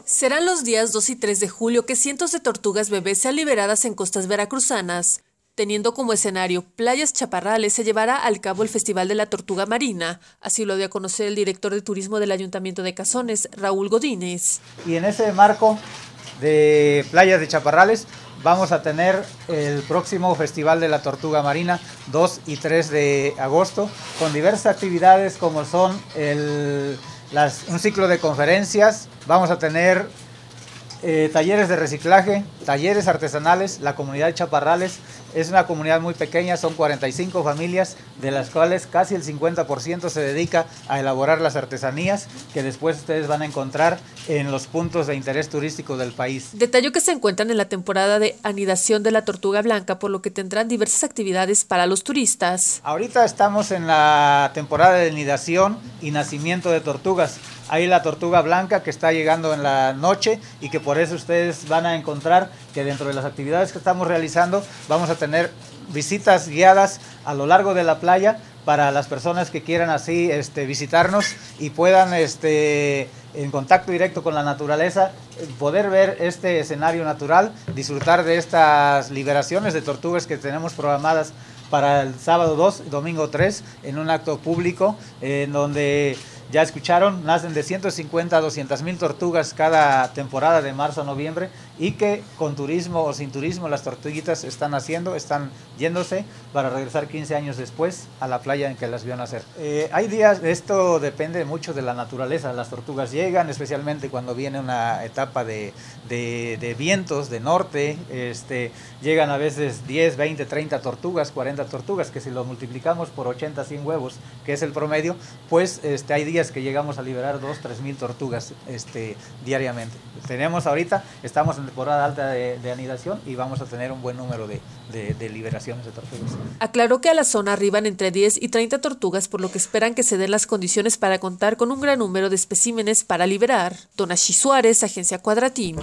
Serán los días 2 y 3 de julio que cientos de tortugas bebés sean liberadas en costas veracruzanas. Teniendo como escenario Playas Chaparrales, se llevará al cabo el Festival de la Tortuga Marina. Así lo dio a conocer el director de turismo del Ayuntamiento de Cazones, Raúl Godínez. Y en ese marco de Playas de Chaparrales vamos a tener el próximo Festival de la Tortuga Marina, 2 y 3 de agosto, con diversas actividades como son un ciclo de conferencias. Vamos a tener talleres de reciclaje, talleres artesanales. La comunidad de Chaparrales es una comunidad muy pequeña, son 45 familias, de las cuales casi el 50% se dedica a elaborar las artesanías que después ustedes van a encontrar en los puntos de interés turístico del país. Detalló que se encuentran en la temporada de anidación de la tortuga blanca, por lo que tendrán diversas actividades para los turistas. Ahorita estamos en la temporada de anidación y nacimiento de tortugas. Hay la tortuga blanca que está llegando en la noche y que por eso ustedes van a encontrar que dentro de las actividades que estamos realizando vamos a tener visitas guiadas a lo largo de la playa para las personas que quieran así visitarnos y puedan en contacto directo con la naturaleza poder ver este escenario natural, disfrutar de estas liberaciones de tortugas que tenemos programadas para el sábado 2 y domingo 3 en un acto público en donde ya escucharon, nacen de 150 a 200 mil tortugas cada temporada de marzo a noviembre y que con turismo o sin turismo las tortuguitas están yéndose para regresar 15 años después a la playa en que las vio nacer. Hay días, esto depende mucho de la naturaleza, las tortugas llegan, especialmente cuando viene una etapa de vientos de norte, llegan a veces 10, 20, 30 tortugas, 40 tortugas, que si lo multiplicamos por 80, 100 huevos, que es el promedio, pues hay días que llegamos a liberar 2, 3 mil tortugas diariamente. Estamos en temporada alta de anidación y vamos a tener un buen número de liberaciones de tortugas. Aclaró que a la zona arriban entre 10 y 30 tortugas, por lo que esperan que se den las condiciones para contar con un gran número de especímenes para liberar. Donashi Suárez, Agencia Cuadratín.